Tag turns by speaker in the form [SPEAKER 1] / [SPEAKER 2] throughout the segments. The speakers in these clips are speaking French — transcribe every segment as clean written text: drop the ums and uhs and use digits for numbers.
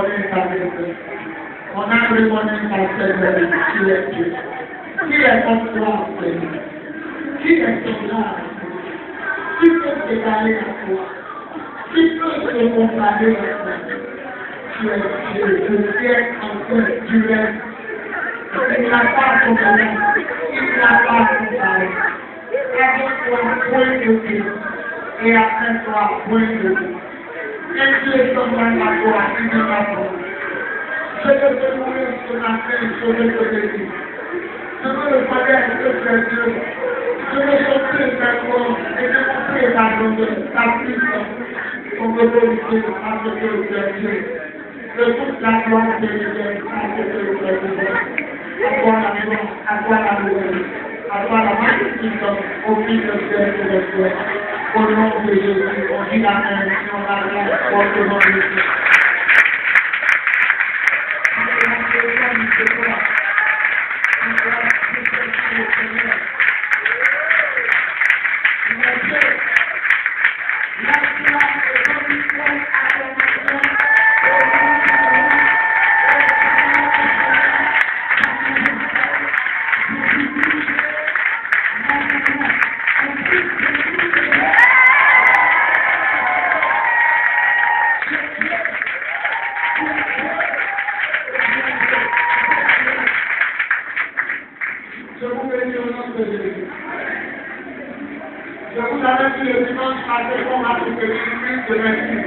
[SPEAKER 1] reconnaît ta vérité. On a reconnu ta Seigneur, tu es Dieu. Qui est comme toi, Seigneur? Qui est semblable? Qui peut s'égaler à toi? Qui peut se comparer à toi? Tu es Dieu, je tiens en toi, tu es. Il n'a pas comparé. Il n'a pas comparé. Avec toi, point de vue. Et après toi, point de vue. Et tu es semblable à toi, il ne m'a pas. Je veux te mourir ce matin, je veux te bénir. Je veux le connaître que tu es Dieu. Je veux sortir ta gloire et démontrer ta grandeur, ta puissance, ton autorité à ce que tu es Dieu. De toute la gloire de Dieu à ce que tu es Dieu. À toi la gloire, à toi la louange, à toi la magnificence, au fil de ciel et de ciel. Au nom de Jésus, on dit Amen, on a rien, au nom de Jésus. Je vous avais dit le dimanche matin qu'on a fait une crise de médecine.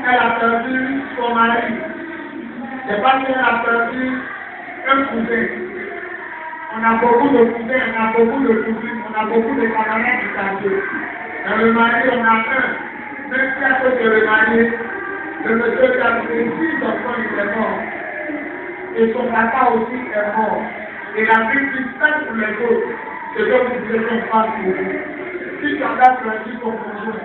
[SPEAKER 1] Elle a perdu son mari. C'est parce qu'elle a perdu un cousin. On a beaucoup de cousins, on a beaucoup de cousines, on a beaucoup de camarades du quartier. Mais le mari, on a un. Même si à cause de le mari, le monsieur qui a fait 6 enfants, il est mort. Et son papa aussi est mort. Et la vie qui fait pour les autres, c'est que vous devez faire face pour vous. Si tu as perdu ton conjoint,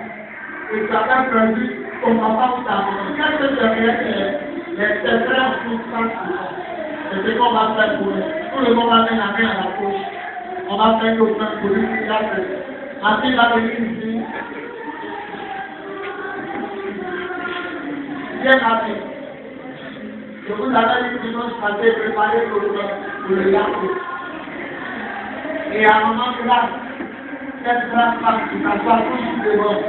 [SPEAKER 1] et tu as perdu ton papa ou ta maman, qu'est-ce que tu aimerais les frères tout ça pour toi? C'est ce qu'on va faire pour eux. Tout le monde va mettre la main à la poche. On va faire nos mains pour lui. Ma fille va venir ici. Viens ma fille. Je vous avais dit dimanche passé, préparer pour le garçon. Et à un moment là, cette grande femme qui s'assoit toujours devant.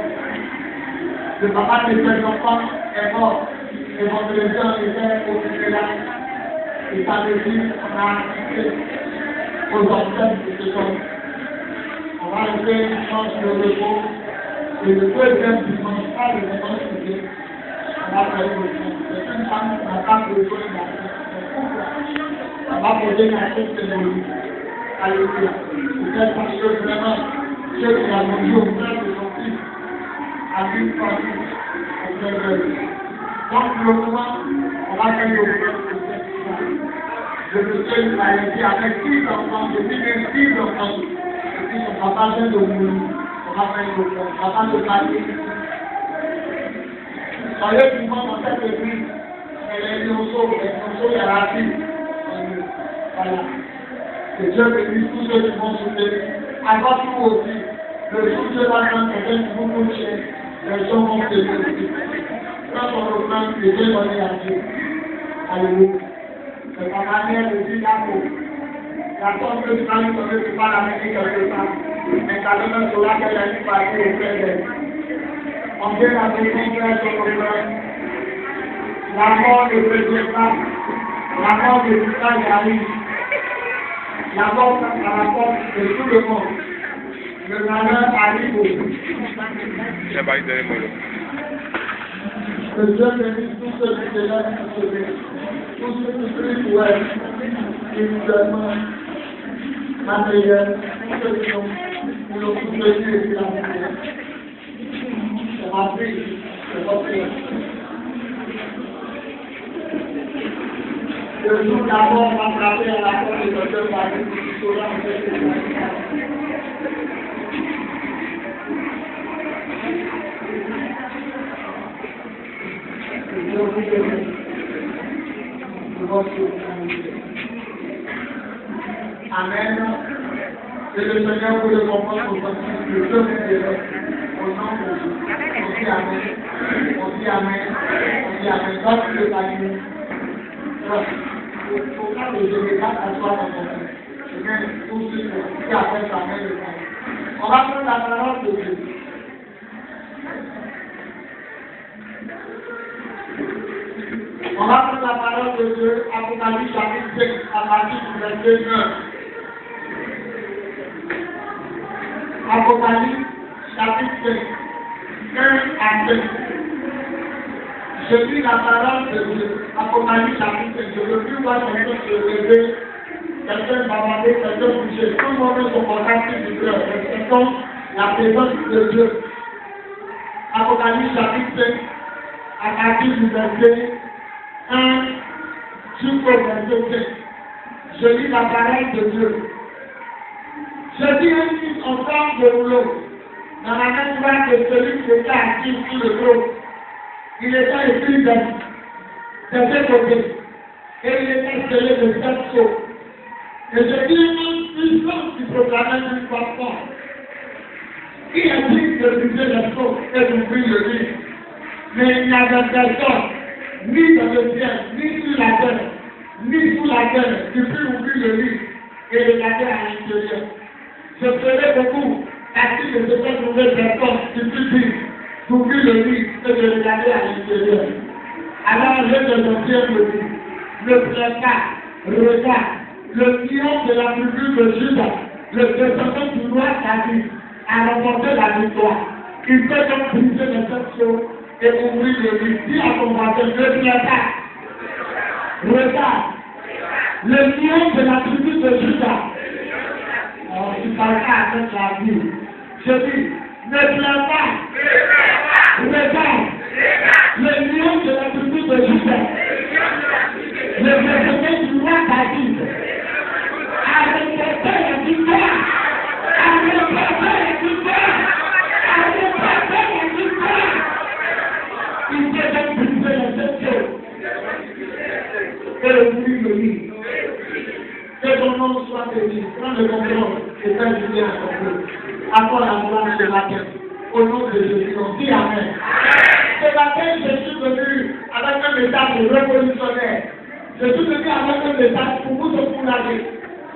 [SPEAKER 1] Le papa de ses enfants est mort. Et mon président était occupé là. Et ça veut dire qu'on a assisté aux ancêtres de ce homme. On va lever une chance de repos. Et le deuxième dimanche, pas le dimanche suivant, on va faire le dimanche. C'est une femme qui n'a pas besoin d'assister. On va poser la tête de nous. Alléluia. Peut-être parce que vraiment, Dieu qui a donné au frère de son fils a vu partout au frère de lui. Donc, le moment, on va faire le frère de cette femme. Je me suis dit avec 6 enfants, depuis les 6 enfants, et puis son papa vient de mourir, on va faire le frère. Papa de parler. Soyez vivants dans cette église, et les notions, il y a la vie. Voilà. Que Dieu bénisse tous ceux qui vont soutenir. Avant tout aussi, le jour de la fin, quelqu'un qui vous coûte cher, les gens vont se bénir. Quand on reprend, les Dieu donné à Dieu. Alléluia. C'est pas manière de dire l'amour. La sorte que tu vas lui donner, tu vas l'amener quelque part. Mais ta donneur sera qu'elle a dit passer au frère d'elle. On vient la maison frère sur le frère. La mort ne prévient pas. La mort de tout ça, il arrive. La mort à la porte de tout le monde. Le malheur arrive au bout. Que Dieu bénisse tous ceux qui se lèvent pour sauver. Tous ceux qui prient pour elle. Individuellement, matériel, tous ceux qui nous ont soutenus et qui l'ont fait. C'est ma vie, c'est votre vie. Le jour d'abord, on va frapper à la porte de notre mari, qui sera en fait de la Amen. Que le Seigneur vous le comprenne pour votre Dieu vous bénisse. Au nom de Jésus. On dit Amen. On dit dit Amen. On dit Amen. Donc, tu le panier. Il faut pas que je regarde à toi dans ton cœur. Je viens tout de suite qui appelle sa main de panier. On va prendre la parole de Dieu. On va prendre la parole de Dieu, Apocalypse chapitre 5, à partir du verset 9. Apocalypse chapitre 5, 1 à 5. Je lis la parole de Dieu. Apocalypse chapitre 5. Je veux plus voir quelqu'un se lever, quelqu'un bavarder, quelqu'un bouger. Tout le monde est son contact du cœur. Respectons la présence de Dieu. Apocalypse chapitre 5, à partir du verset 1 jusqu'au verset 5. Je lis la parole de Dieu. Je dis un fils en forme de rouleau, dans la main droite de celui qui était assis sur le trône. Il était écrit de ce côté, et il était scellé de 7 sceaux. Et je dis une puissance qui proclamait une fois forte, qui a dit de briser les sceaux et d'ouvrir le livre. Mais il n'y avait personne, ni dans le ciel, ni sur la terre, ni sous la terre, qui put ouvrir le livre et regarder à l'intérieur. Je ferai beaucoup ainsi que de cette nouvelle personne qui put dire d'ouvrir le livre et de regarder à l'intérieur. Alors le deuxième me dit, le précat, regarde, le triomphe de la tribu de Juda, le descendant du roi David, a remporté la victoire. Il peut donc briser les 7 sceaux et ouvrir le livre. Dis à ton voisin, le précat, regarde, le triomphe de la tribu de Juda. Alors, tu parles pas avec la vie. Je dis, ne plains pas. Regarde. Le lion de la tribu de Juda. Le président du roi David. A remporté la victoire. A remporté la victoire. A remporté la victoire. Il peut donc briser les 7 choses. Et ouvrir le livre. Que ton nom soit béni. Prends le contrôle et fais du bien à ton peuple. Accorde la gloire ce matin. Au nom de Jésus, on dit Amen. Ce matin, je suis venu avec un message révolutionnaire. Je suis venu avec un message pour vous encourager.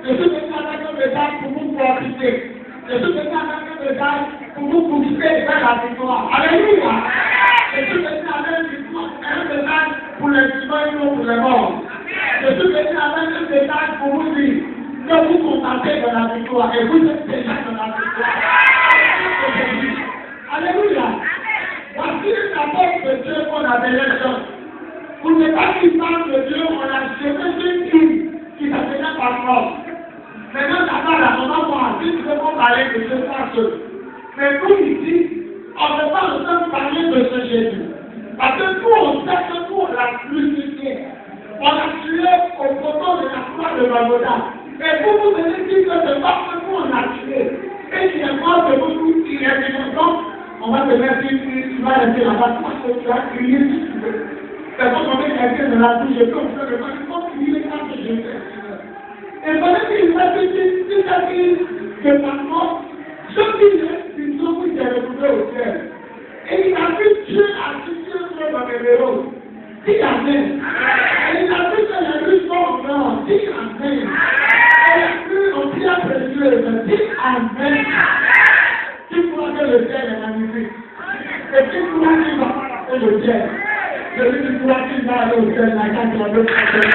[SPEAKER 1] Je suis venu avec un message pour vous profiter. Je suis venu avec un message pour vous pousser vers la victoire. Alléluia. Je suis venu avec un message pour les vivants et non pour les morts. Je suis venu avec un message pour vous dire que vous contentez de la victoire et vous êtes déjà dans la victoire. Alléluia. Voici la porte de Dieu qu'on appelle les gens. Pour ne pas qu'il parle de Dieu, on a jeté une fille qui s'appelait par force. Maintenant, d'abord, là, on va voir si nous devons parler de ce passage. Mais nous, ici, on ne va pas parler de ce Jésus. Parce que nous, on sait que nous, on l'a crucifié. On l'a tué au poteau de la croix de Golgotha. Et vous, vous allez dire que c'est parce que nous, on l'a tué. Et il est mort de vous, il est vivant. On va te mettre ici, tu vas rester là-bas, parce que tu vas crier si tu veux. C'est comme on met quelqu'un dans la bouche, je peux faire le mal, il faut crier quand je fais. Et pendant qu'il m'a dit, si ça dit que ma mort, je dis, ils sont tous les retrouvés au ciel. Et il a vu Dieu assis dans les héros. Dis Amen. Et il a vu que les riches sont en or. Dis Amen. Et il a vu en pierre précieuse. Dis Amen. Tu crois que le ciel est magnifique. Et tu crois qu'il va passer le ciel. Celui qui croit qu'il va aller au ciel, la carte de la bonne personne.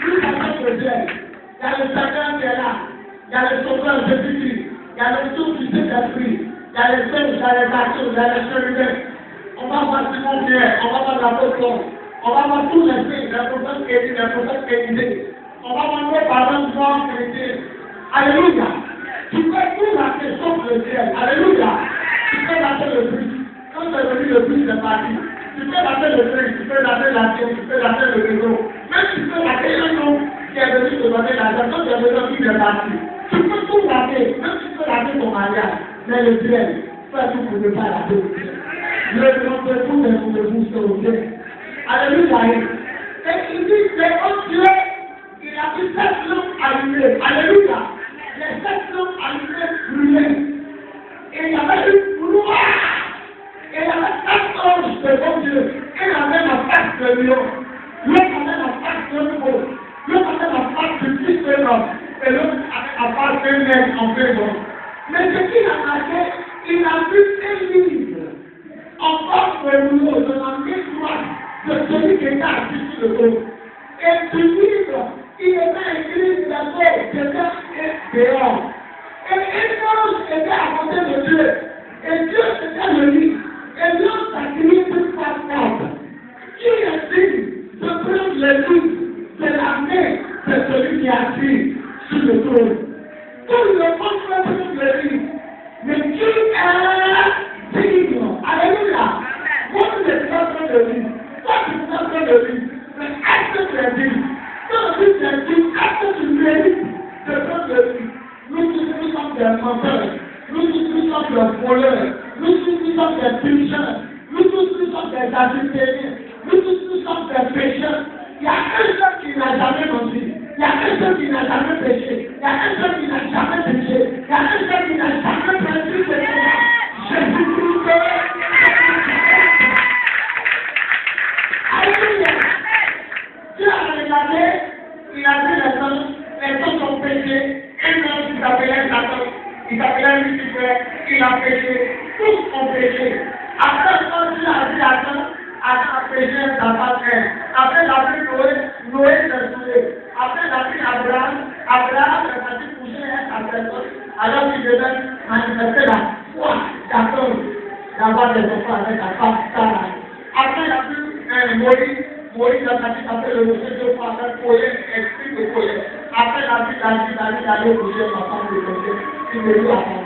[SPEAKER 1] Lui, ça fait le ciel. Il y a le Seigneur qui est là. Il y a le Sauveur Jésus-Christ. Il y a le Tout du Saint-Esprit. Il y a les saints, il y a les actions, il y a les chérubins. On va voir Simon Pierre, on va voir l'apôtre Paul. On va voir tous les saints, les prophètes Élie, les prophètes Élisée. On va voir nos parents noirs chrétiens. Alléluia. Tu peux tout rater sauf le ciel. Alléluia. Tu peux rater le prix. Quand c'est venu le prix, c'est parti. Tu peux rater le train, tu peux rater l'avion, tu peux rater le réseau. Même tu peux rater un nom qui est venu te donner l'argent. Quand tu es venu, il est parti. Tu peux tout rater. Même tu peux rater ton mariage. Mais le ciel, fais tout pour ne pas rater le ciel. Le grand de tout est pour le booster au ciel. Alléluia. Et il dit, c'est un Dieu, il a mis 7 lampes allumées. Alléluia. Les 7 lampes allumées brûlaient. Et il y avait une gloire. Et il y avait 4 anges de bon Dieu. Il avait la face de lion. L'autre avait la face de veau. L'autre avait la face de fils de l'homme. Et l'autre avait la face d'un nègre en prison. Mais ce qu'il a marqué, il a vu un livre en forme de rouleau de la main droite de celui qui était assis sur le trône. Et ce livre, il était écrit d'abord, c'était dehors. Et un ange était à côté de Dieu. Et Dieu c'était le livre. Et l'ange a crié toute forte. Qui est digne de prendre le livre de la main de celui qui est assis sur le trône? Tout le monde peut prendre le livre. Mais qui est digne? Alléluia. Moi, je ne peux pas prendre le livre. Toi, tu peux pas prendre le livre. Mais est-ce que tu es digne? Quand tu es digne, est-ce que tu mérites de prendre le livre? Nous tous sommes des menteurs. Nous tous sommes des voleurs. Nous tous sommes des tricheurs. Nous tous sommes des adultériens. Nous tous sommes des pécheurs. Il y a un seul qui n'a jamais menti. Il y a un seul qui n'a jamais péché. Il y a un seul qui n'a jamais péché. Il y a un seul qui n'a jamais perdu ses droits. Jésus-Christ. Alléluia. Dieu a regardé, il a vu les gens ont péché. Un homme qui s'appelait Satan, il s'appelait Lucifer, il a péché. Tous ont péché. Après, quand Dieu a dit à Adam, Adam a péché dans sa terre. Après, il a vu Noé, Noé s'est sauvé. Après, il a vu Abraham, Abraham est parti coucher un sacerdoce. Alors qu'il devait manifester la foi d'Abraham d'avoir des enfants avec sa femme Sarah. Après, il a vu Moïse. Moïse a parti taper le rocher de fois avec Poël, esprit de Poël. Après, il a vu David aller coucher ma femme de rocher. Il me dit à son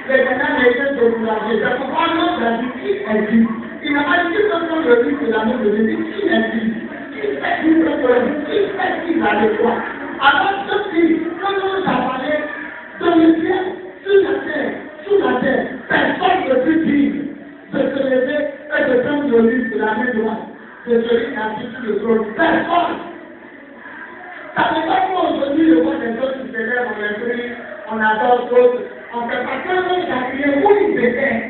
[SPEAKER 1] les maintenant, les gens de boulanger. C'est pourquoi l'autre a dit qui est dit. Il n'a pas dit que quelqu'un le dit de l'amour de Dieu. Qui est dit? Qui fait qui peut qui fait qui va le croire? Alors, ceci, quand on a parlé dans le ciel, sous la terre, personne ne peut dire de se lever et de prendre le livre de la main droite de celui qui a dit sur le trône. Personne. Ça n'est pas que aujourd'hui, le voit des autres qui se lèvent, on les prie, on adore d'autres. On fait pas que l'on a crié où ils étaient.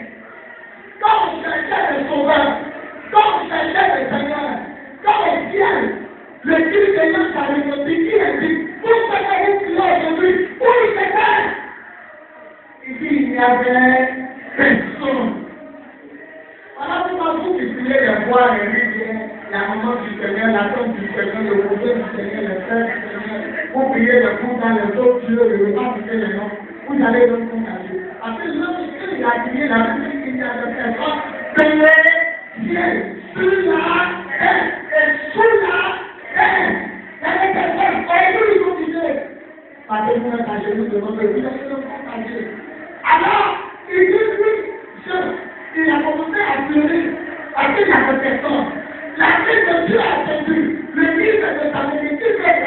[SPEAKER 1] Quand on cherchait les sauveurs, quand on cherchait les seigneurs, quand on vient, le Dieu de Dieu s'arrête, qui est dit, vous faites crier aujourd'hui, où ils étaient. Il dit, il n'y avait personne. Voilà pourquoi vous qui priez les voix, les rivières, la maman du Seigneur, la tombe du Seigneur, le roseau du Seigneur, le frère du Seigneur, vous priez les coups dans les autres dieux, le repas du Seigneur, vous allez donc compte à Dieu. Parce que l'homme, il a crié la vie qui a de personne, payé, Dieu, sous la haine, et sous la haine. Il y a des personnes, ils vont dire, parce que vous êtes à genoux devant Dieu, vous allez donc compte à Dieu. Alors, il dit, oui, il a commencé à pleurer, parce qu'il y a des personnes. La vie de Dieu a attendu, le livre de sa bénédiction est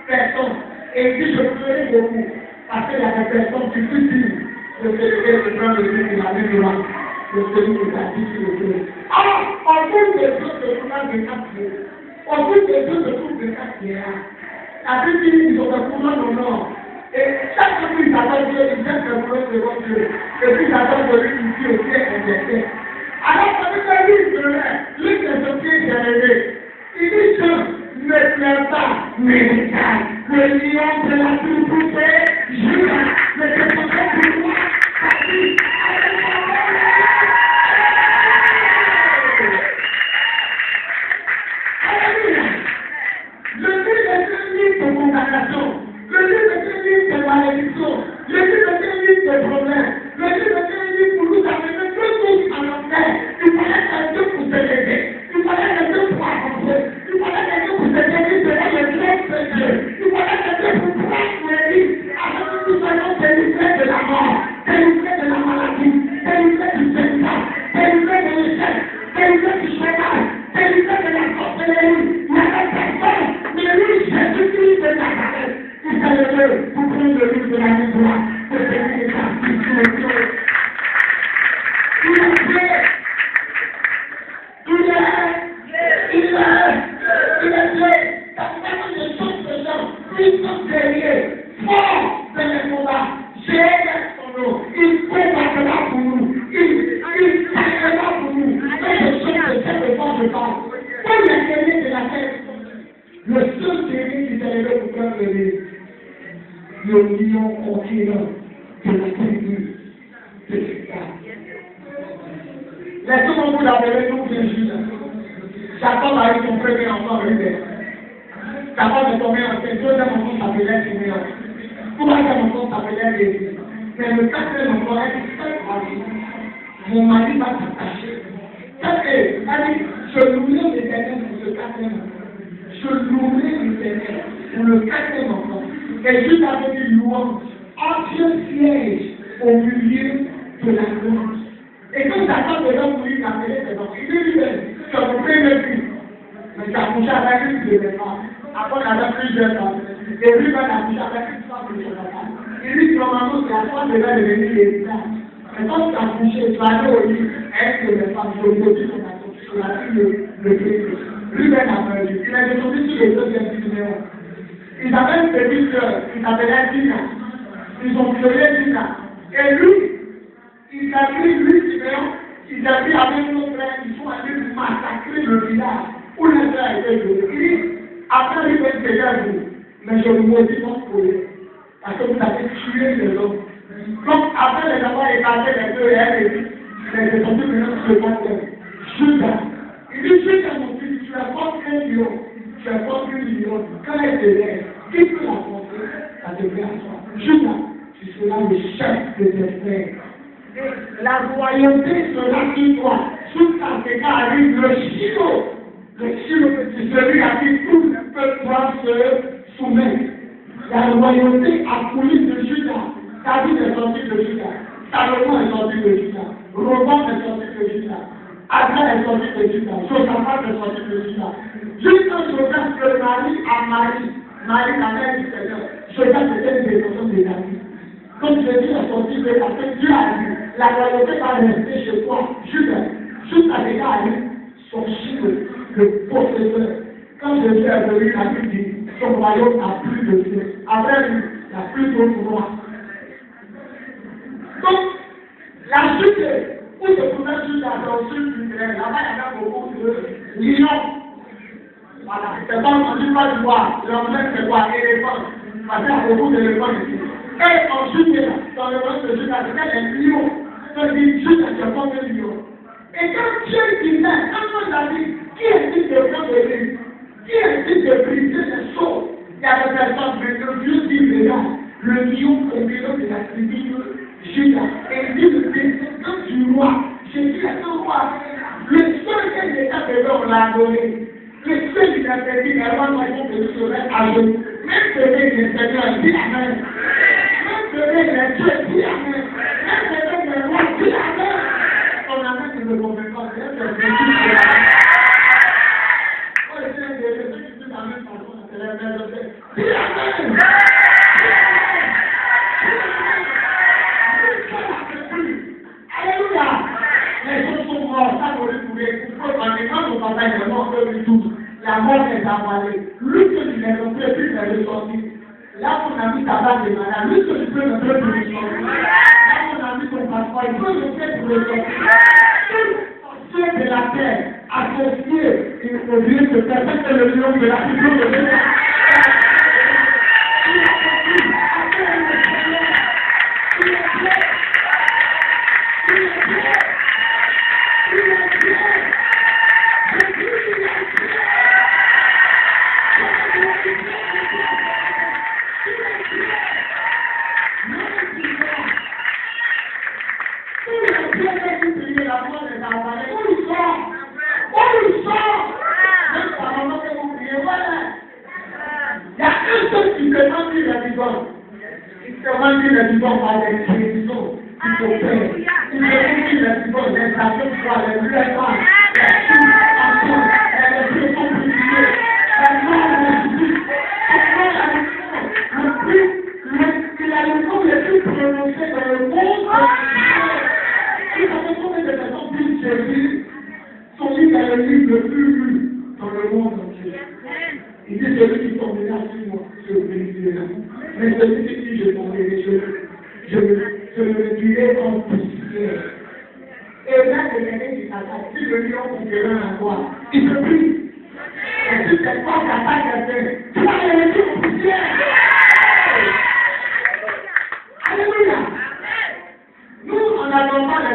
[SPEAKER 1] personne. Et il dit, je pleurais beaucoup. Parce qu'il y a des personnes qui plus disent de se lever de prendre le livre de la main droite de celui qui a dit sur le trône. Alors, on trouve des choses de courage de 4 jours. On trouve des choses de coupe de 4 guerres. La Bible dit qu'ils ont des courants au nord. Et chaque fois qu'ils attendent Dieu, ils viennent se courir devant Dieu. Et puis ils attendent de lui ici au ciel et des ciels. Alors, ça veut dire lui de ce pied généré. Il dit que ne plaît pas médical. Le lion de la tribouté, Judas, ne se peut pas pour moi, ça dit, alléluia. Le livre est un livre de condamnation. Le livre est un livre de malédiction. Le livre est un livre de problème. Le livre est un livre pour nous amener tous à la le lion conquérant de la tribu de Juda. Laissez-moi vous l'appeler nous bien Judas. Jacob a eu son premier enfant, Ruben. Jacob est tombé enceinte, deuxième enfant s'appelait Siméon. Troisième enfant s'appelait Lévi. Mais le quatrième enfant est très mon mari va s'attacher. Je louerai l'Éternel pour ce quatrième enfant. Je louerai l'Éternel pour le quatrième enfant. Et juste avec une louange, Dieu siège au milieu de la louange. Et quand Jacob est là pour lui appeler ses enfants, il dit c'est mon premier fils. Mais j'ai accouché avec une de mes femmes. Après, on avait plusieurs femmes. Et lui va accoucher avec une femme de son papa. Il dit normalement, c'est la femme de va devenir l'héritage. Mais quand tu as accouché, tu vas aller au lit, elle de mes femmes, je vous dis son accouché, sur la fille le Christ. Lui-même a perdu. Il est descendu sur le deuxième numéro. Ils avaient une petite sœur qui s'appelait Dina. Ils ont violé Dina. Et lui, il a pris lui, Siméon, il a pris avec nos frères, ils sont allés massacrer le village où les frères étaient violés. Il dit, après lui, c'est déjà vous, mais je vous maudis pas pour eux, parce que vous avez tué les hommes. Donc, après les avoir écarté les deux et elle, les descendus maintenant sur le monde. Judas. Il dit, Judas, mon fils, tu as pas un lion. Tu as pas un lion. Quand elle te lève, qui peut la porter? Ça devrait à toi. Judas, tu seras le chef de tes frères. La royauté sera sur toi. Sous ta tête arrive le Shiloh. Le Shiloh, c'est celui à qui tout le peuple doit se soumettre. La royauté a coulé de Judas. David est sorti de Judas. Salomon est sorti de Judas. Robert est sorti de Judas. Adrien est sorti de Judas. Josaphat est sorti de Judas. Jusqu'à Josaphat se marie à Marie. Marie, la mère du Seigneur. Josaphat était une descendante de David. Comme Jésus est sorti de la tête, Dieu a dit, la royauté va rester chez toi. Judas. Jusqu'à déjà aller son chiffre, le possesseur. Quand Jésus est venu, la Bible dit, son royaume n'a plus de Dieu. Après lui, il n'y a plus d'autre roi. Donc, la chute où se trouvait Judas dans le sud d'Israël, là-bas il y avait beaucoup de lions. Voilà, c'est pas entendu pas du bois, l'anglais c'est quoi? Éléphant. Parce qu'il y a beaucoup d'éléphants ici. Et en Judée, dans le monde de Judas, c'était un lion. Donc, Judas, c'est pas un lion. Et quand Dieu disait, quand on a dit, qui est-il de prendre de lui? Qui est-il de briser les choses? Il y a des personnes, mais Dieu dit, regarde, le lion conquérant de la tribu de Judas. Et il dit, le descendant du roi, Jésus est un roi. Le seul qui est déjà de l'homme l'a adoré. Le seul qui a fait dire, elle va nous de le sauver à genoux. Même celui qui est Seigneur, dit Amen. Même celui qui est Dieu, dit Amen. Même celui qui est roi, dit Amen. On a même une reconnaissance, c'est un peu de Alléluia. Les gens sont morts, ça vous retrouver. La mort est avalée. Lui que tu ne peux plus ressortir. Là où on a mis ta base de malade, lui que tu peux ne plus ressortir. Là où on a mis ton passeport, il peut ne plus ressortir. Ceux de la terre, associés, il faut dire que personne n'est le lion de la figure de Dieu.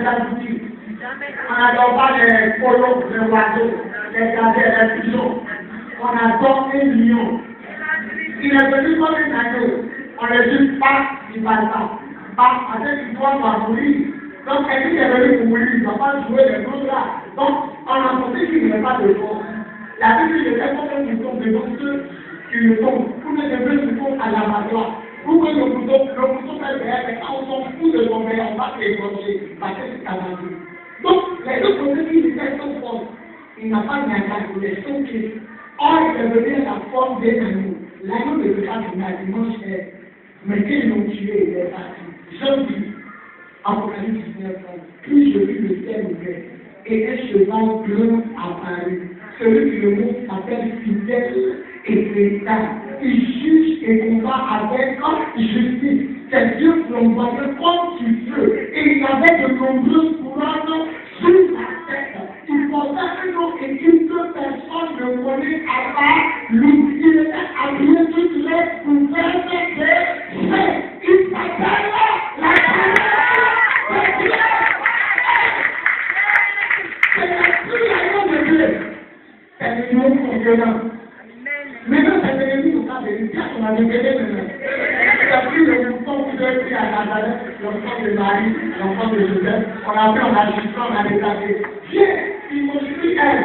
[SPEAKER 1] aboutis. On n'adore pas les polos, les oiseaux, les gazelles, les pigeons. On adore les lions. Il est venu comme un agneau. On ne dit pas, il ne parle pas. Pas, parce qu'il doit mourir. Donc, quelqu'un qui est venu pour mourir, il ne va pas jouer les choses là. Donc, on a compris qu'il n'y avait pas de force. La Bible dit que c'est comme un bouton devant ceux qui le tombent. Pour mettre le bouton à l'abattoir. Pour que le bouton fait derrière, mais quand on s'en fout de tomber, on va s'écorcher. Parce que c'est canadien. Donc, les deux côtés qui étaient sont forts. Il n'a pas de langage, il est stocké. Or, il est venu à la forme d'un agneau. L'agneau ne peut pas donner à dimanche, mais qu'ils l'ont tué, il est parti. Je dis, Apocalypse 19, puis je vis le ciel ouvert, et un cheval blanc apparut. Celui qui le montre s'appelle fidèle et véritable. Il juge et combat avec justice. Ses yeux flamboyaient comme du feu, et il avait de nombreuses couronnes sur la tête. Il portait un nom et une seule personne ne connaît à part lui. Il était habillé toutes les couvertes de feu. Il s'appelle la c'est la de Dieu. C'est le nom convenant. Maintenant, c'est l'ennemi au cas de l'État qu'on a développé maintenant. C'est plus le bouton que vous avez pris à Nazareth, l'enfant de Marie, l'enfant de Joseph. On a fait, on a chuté, on a déplacé. Dieu, il multiplie elle,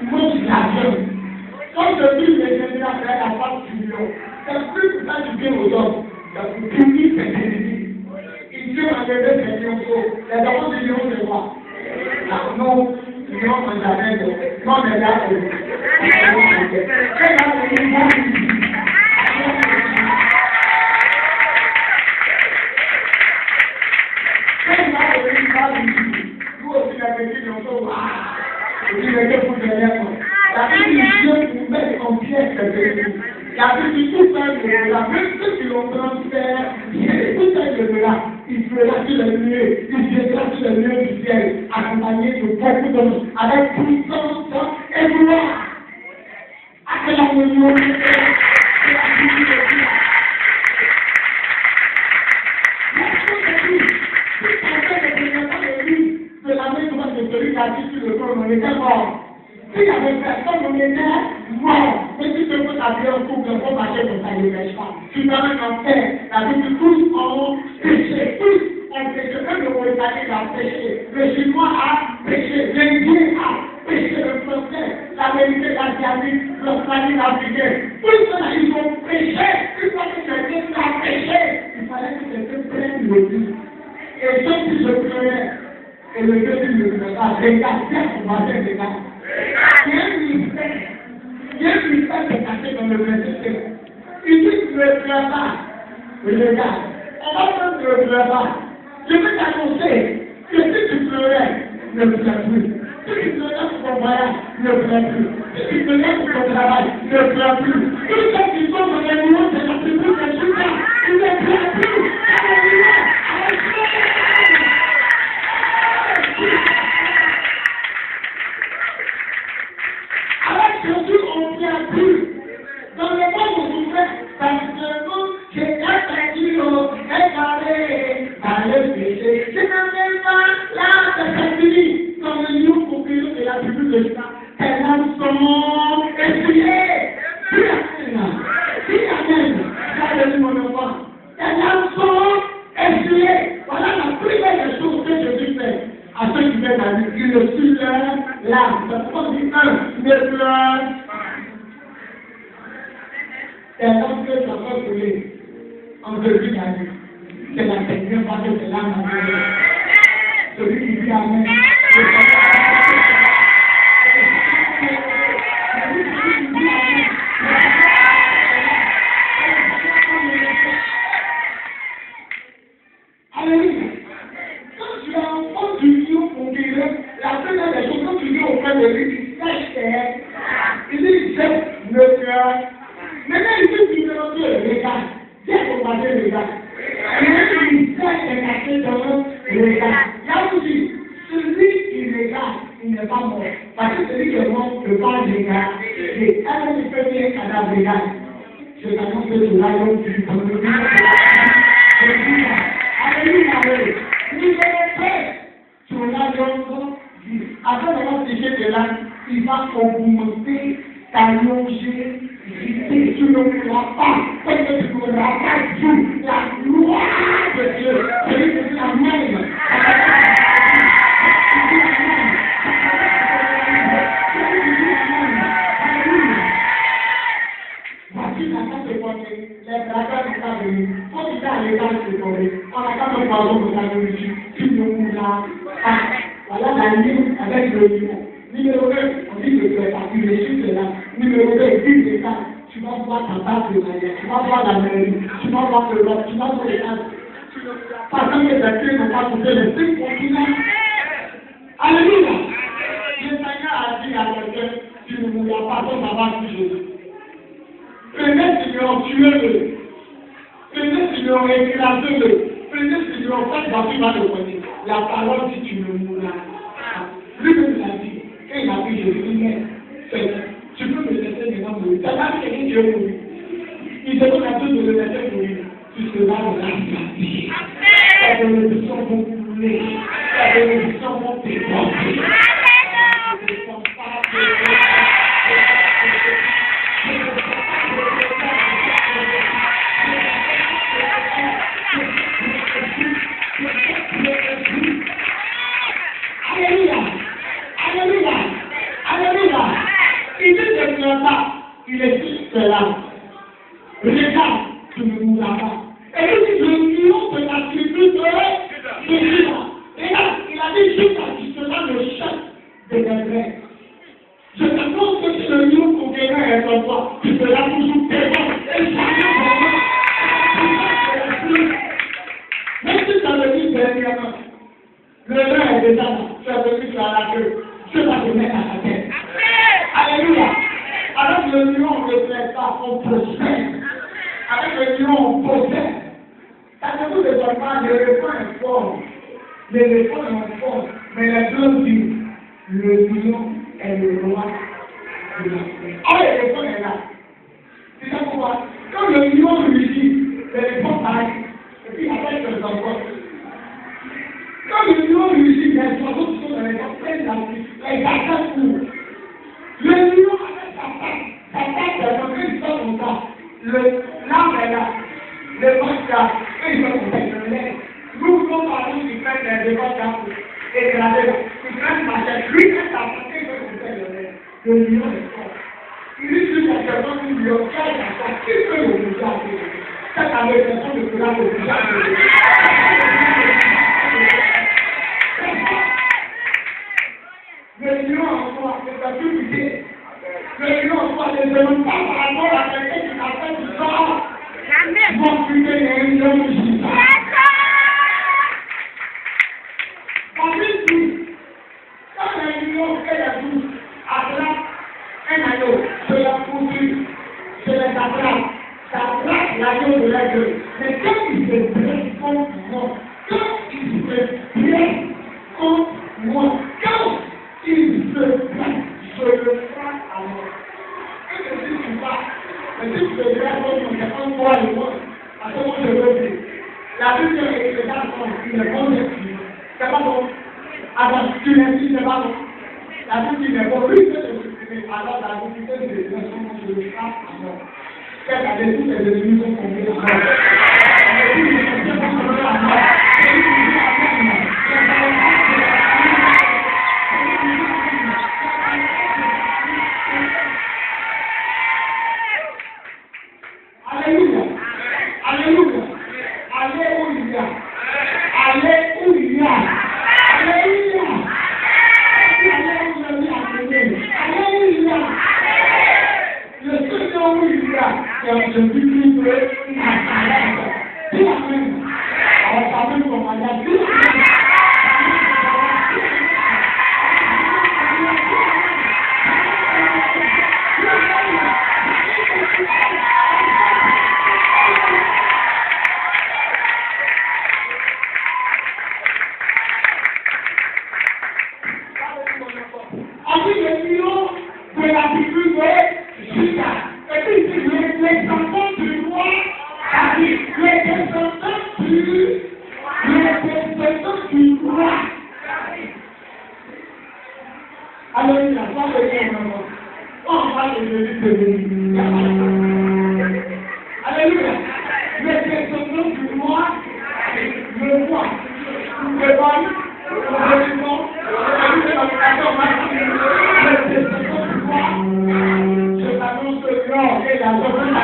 [SPEAKER 1] il mange la jeune. Quand je dis les ennemis à faire la femme du lion, c'est plus pour ça du bien aux hommes, c'est pour punir ses ennemis. Il dit on a levé ses lions, les enfants du lion, c'est quoi? Non, lion, on jamais de. Non, mais là, nous aussi, la petite, on se voit. Il était pour derrière moi. La Bible dit Dieu nous met en pièce la Bible dit tout ça de là, même ceux qui l'ont transféré, tout ça de là, il fera sur les nuées, il viendra sur les nuées du ciel, accompagné de beaucoup d'hommes, avec puissance et gloire. Acclamons-nous et la Bible de Dieu. De la main droite de celui qui a dit sur le trône, on était mort. S'il y avait personne, on était mort. Mais si tu peux t'appeler un couple, on peut marcher comme ça, il ne pêche pas. Tu peux même en faire. La Bible, tous ont péché. Tous ont péché. Même le Mauritanien a péché. Le Chinois a péché. L'Indien a péché. Le Français, l'Américain, l'Asiatique, l'Australie, l'Africain. Tous ceux-là, ils ont péché. Une fois que quelqu'un a péché, il fallait que quelqu'un prenne le but. Et ceux qui se prenaient, et le Dieu dit ne peut pas, regarde, on va faire des gars. Il y a un mystère qui est caché dans le verset. Il dit ne pleure pas. Regarde, on va faire ne pleure pas. Je vais t'annoncer que si tu pleurais, ne pleure plus. Si tu pleurais pour ton voyage, ne pleure plus. Si tu pleurais pour ton travail, ne pleure plus. Tous ceux qui sont dans les mots de la tribu de Juda, ils ne pleurent plus. Alléluia. Avec Jésus, on ne vient plus. Dans le monde où vous faites, parce que vous, j'ai attaqué au réparé, par le péché. Je n'avais pas là, c'est fini. Dans le lieu pour que de la tribu de Juda, tes âmes sont essuyées. Puis amen. Ça veut dire mon enfant. Tes âmes sont essuyées. Voilà la première des choses que Jésus fait. À ceux qui viennent à lui, il ne suit l'âme. C'est pourquoi on dit ne pleure. C'est l'homme que ça va couler en début d'année. C'est la dernière fois que c'est l'âme à couler. Celui qui dit amen. Alléluia. Quand tu as enfant du lion, on dirait, la première des choses, quand tu dis auprès de lui, il sèche tes rêves. Il dit, je ne pleure. Maintenant, il dit, tu me regarde. Dieu qu'on va dire, regarde. Il sèche tes cachets dans le regard. Là où dit, celui qui regarde, il n'est pas mort. Parce que celui qui est mort ne peut pas regarder. Et quand tu fais bien cadavre, regarde. Je t'annonce que tu vas y aller dans le regard. Alléluia. Numéro 13, tu regardes l'homme, après avoir séché de là, il va augmenter ta longévité. Tu ne pourras pas, parce que tu n'auras pas vu la gloire de Dieu. Celui qui dit Amen. Voici la carte de portée, les braqueurs sont pas venus. Faut qu'ils aient à l'état de se tomber. On a quand même pardon pour la nourriture. Tu ne pourras pas. Voilà la ligne avec le lion. Numéro 1, on dit que tu es parti, le chiffre est là. Numéro 2, 10 états. Tu vas voir ta base de manière, tu vas voir la mairie, tu vas voir l'Europe, tu vas voir les cases. Parce que les acteurs n'ont pas trouvé les 5 continents. Alléluia. Le Seigneur a dit à quelqu'un, tu ne mourras pas, ton papa dit Jésus. Prenez Seigneur, tuez-le. Prenez Seigneur, écrasez-le. Prenez Seigneur, faites partie va le connaître. La parole dit tu ne mourras pas. Lui-même l'a dit. Et il a dit Jésus, tu peux me laisser maintenant mourir. Ça va faire Dieu mourir. Il demande à Dieu de le laisser mourir. Tu seras dans la vie. Ta bénédiction va couler. Ta bénédiction va t'éporter. Alléluia. Alléluia. Alléluia. Il dit que il est juste là. Regarde, tu ne mourras pas. Et il dit le lion de la tribu de Juda. Et là, il a dit Juda qui sera le chef de l'Église. Je t'annonce que si le lion conquérant est en toi, tu seras toujours présent. Et jamais vraiment. Même si ça le dit dernièrement, le vin est déjà là. Tu as venu sur la queue. Je vais te mettre à ta tête. Alléluia. Avec le lion, on ne fait pas, on prospère. Avec le lion, on possède. Savez-vous les enfants, l'éléphant est fort. L'éléphant est fort. Mais les deux disent, le lion est le roi de la paix. Oh, l'éléphant est là. Tu sais pourquoi? Quand le lion réussit, l'éléphant passe. Et puis après, il se encore. Quand le lion réussit, les oiseaux qui sont dans les enfants, les attaques courent. Le lion avec sa tête est rentrée, il sort comme ça. L'arbre est là. Le ventre là. Et il sort comme ça, il se lève. Nous voulons parler qui fait des ventres là. Et de la tête. Il prend ma tête. Lui, quand sa tête, il fait comme ça, il se lève. Le lion est fort. Il dit sur la personne qui lui obtient la tête. Qui peut l'obliger à faire? Cette année, personne ne pourra l'obliger à faire. Le lion en soi, c'est la publicité. Le lion en soi, c'est ne pas par rapport à quelqu'un qui a fait du sort. Mon putain, il y a un lion qui dit ça. En plus, quand un lion fait la douce, attrape un agneau, je la poursuis, je les attrape, ça attrape l'agneau de la gueule. Mais quand il se presse contre moi, quand il se presse contre moi, quand il se presse, je le frappe à moi. Et que si tu vas, mais si tu te grèves comme on est en toi et moi, à ce moment je veux dire, la Bible est que il est bon de c'est pas bon. Alors, tu l'as dit, c'est pas bon. La Bible est bon, lui, c'est de supprimer. Alors, la Bible est de je le frappe à moi. Cette année, tous les ennemis sont tombés à mort. Et tous les ennemis sont tombés à mort. Alléluia. Alléluia. Alléluia. Alléluia. Alléluia. Alléluia. Le Seigneur où il y a, c'est un public à Nazareth. Dis Amen. Alors, ça veut comme Amen. Dis Amen. Ensuite, le lion de la tribu de Juda. Et puis, les descendants du roi David. Les descendants du roi Alléluia, sois béni, maman. On va te bénir. Alléluia. Le questionnement du roi, le roi, le bon, le vivant, le questionnement du roi, je t'annonce le grand et la joie de la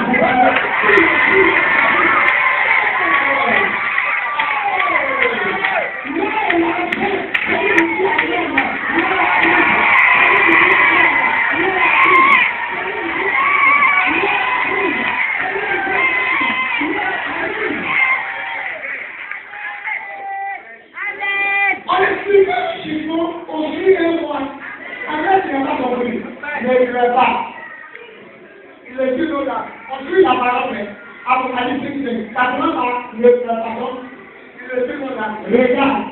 [SPEAKER 1] regarde,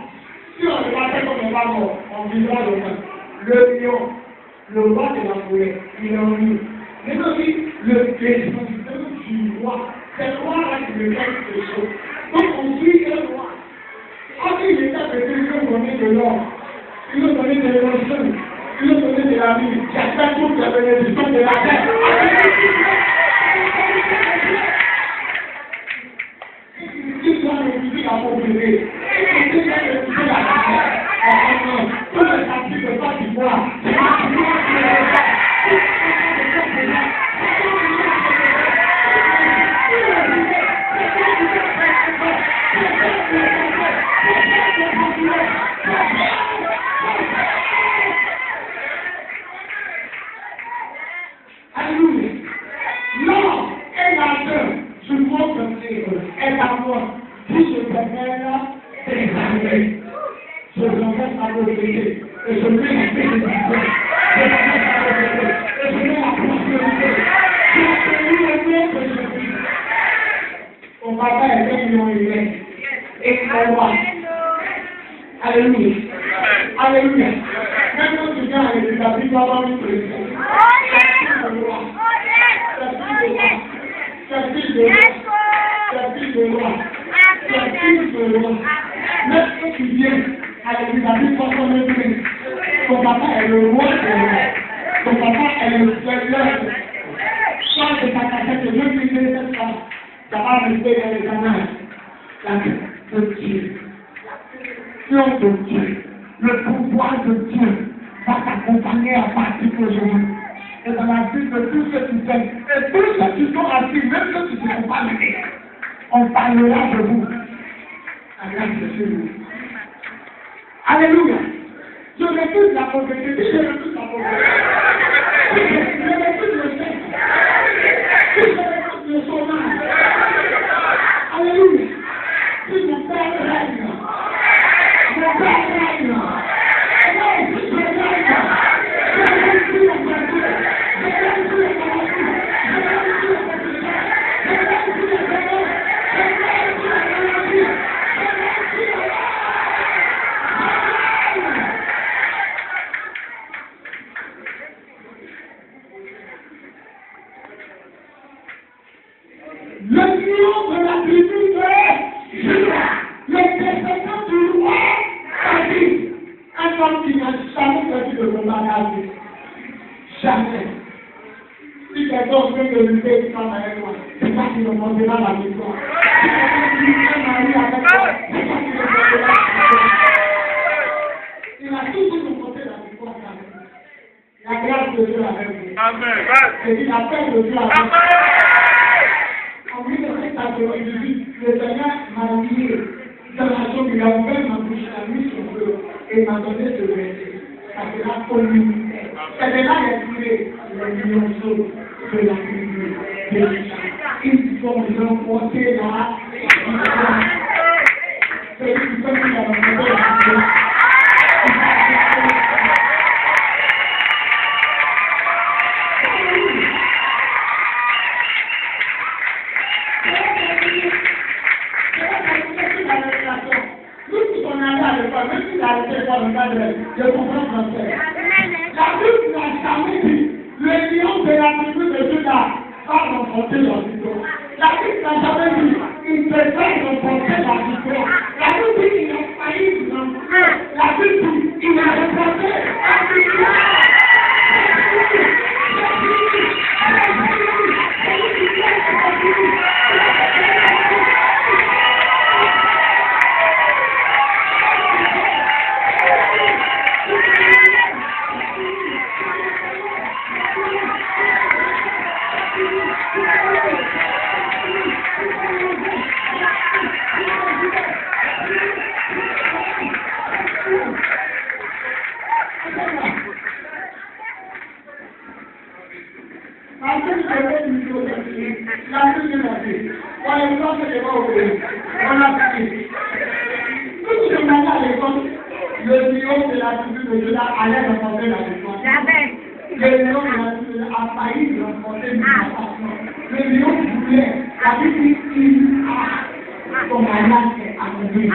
[SPEAKER 1] si on regardait comme on va mort, on vivra le lion, le roi de la forêt, il est en nous. Mais aussi, le dispositif du roi, c'est le roi là qui le fait quelque chose. Donc on suit le roi. Quand il était petit, il nous donnait de l'or, il nous donnait de l'émotion, il nous donnait de la vie. J'espère toutes les bénédictions de la terre. Qui doit réussir à mobiliser? Alléluia. Alléluia. Même quand tu viens à l'église, la Bible va nous préciser. C'est fils de roi. Même quand tu viens à l'église, la Bible va nous préciser. Ton papa est le roi des rois. Ton papa est le seigneur. Quand de ta cassette, je veux prier cette femme. Ça va rester dans les annales. La de Dieu. De Dieu, le pouvoir de Dieu va t'accompagner à partir d'aujourd'hui. Et dans la vie de tous ceux qui t'aiment, et tous ceux qui sont assis, même ceux qui ne sont pas venus, on parlera de vous. La grâce de Dieu. Alléluia. Je refuse la pauvreté. Je refuse la pauvreté. Je refuse le sexe. Je refuse le chômage. Alléluia. Si mon père règne, mon père règne. Non, je règne. Je refuse la pauvreté. Jamais. Si quelqu'un veut te lutter comme avec toi, c'est ça qui demandera la victoire. Si quelqu'un marie avec toi, c'est ça qui demandera la victoire. Il a toujours demandé la victoire avec vous. La grâce de Dieu avec vous. Amen. Et il appelle de Dieu avec vous. En 1998, le Seigneur m'a dit dans la chambre, il a ouvert ma bouche, la nuit sur feu, et m'a donné ce verset. Ça sera connu. C'est de là retiré le lionceau de la tribu de Juda. Ils sont remportés la victoire. C'est ce qui fait qu'il a remporté la victoire. Je comprends français. La Bible n'a jamais dit le lion de la tribu de Juda va remporter la victoire. La Bible n'a jamais dit il peut pas remporter la victoire. La Bible dit qu'il a failli remporter. La Bible dit il a remporté la victoire. After the way you do that, nothing in that. Why are you talking about it? One of the things. Tout ce matin, à l'école, le lion de la tribu de Judas allait rencontrer la victoire. Le lion de la tribu de Judas a failli rencontrer une passion. Le lion voulait, la Bible dit, ton mariage est accompli.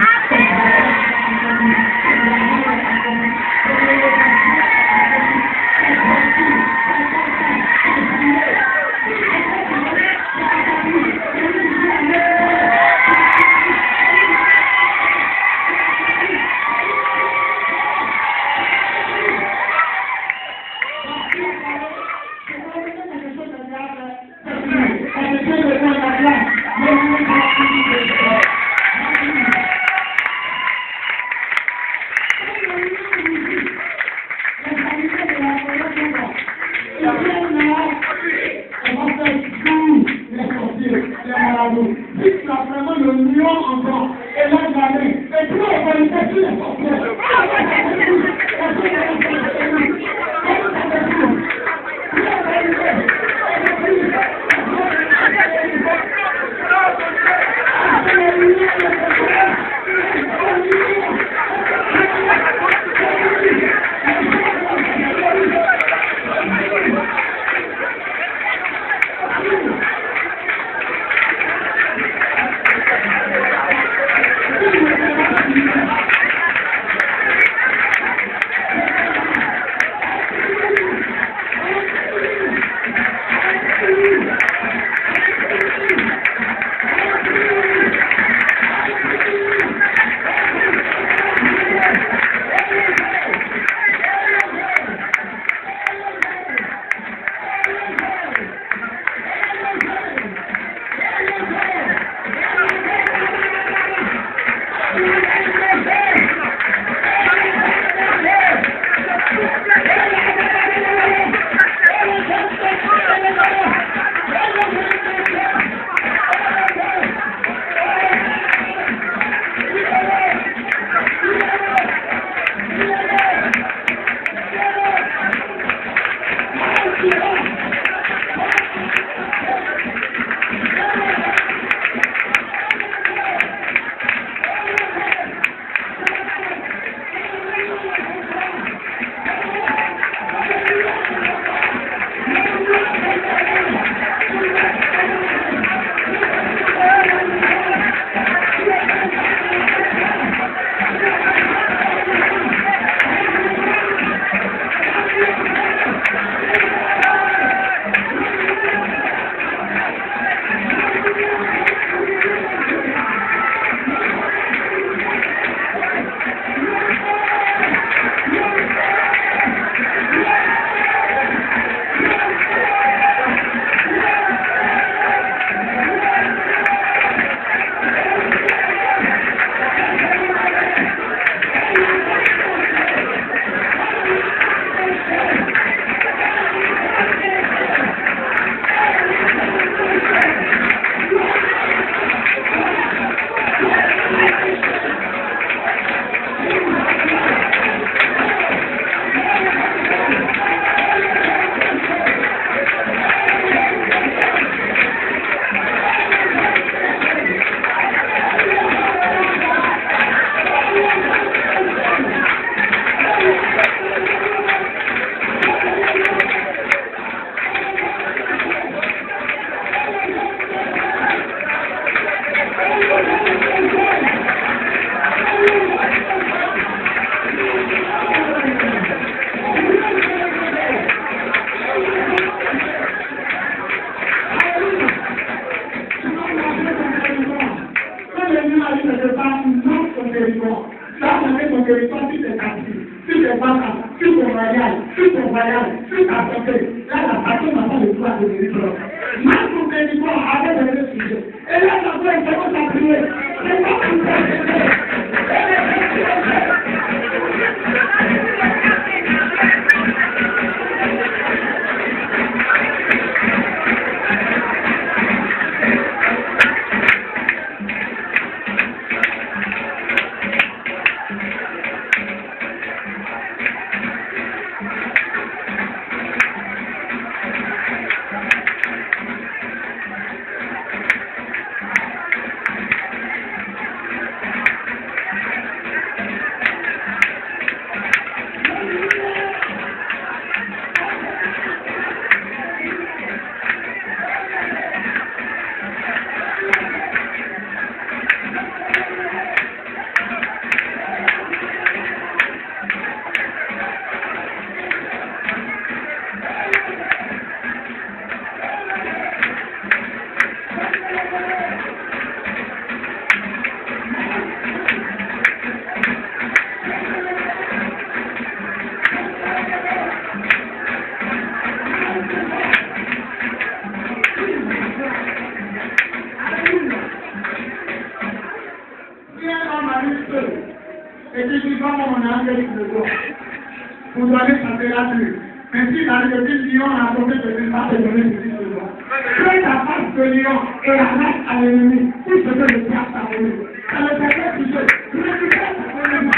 [SPEAKER 1] Ainsi, dans le petit lion, la promesse de Dieu va te donner ce petit lion. Crée ta face de lion et la laisse à l'ennemi. Tout ce que le diable t'a donné. Ça le permet de Dieu. Récupère ta ennemi.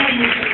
[SPEAKER 1] Amen.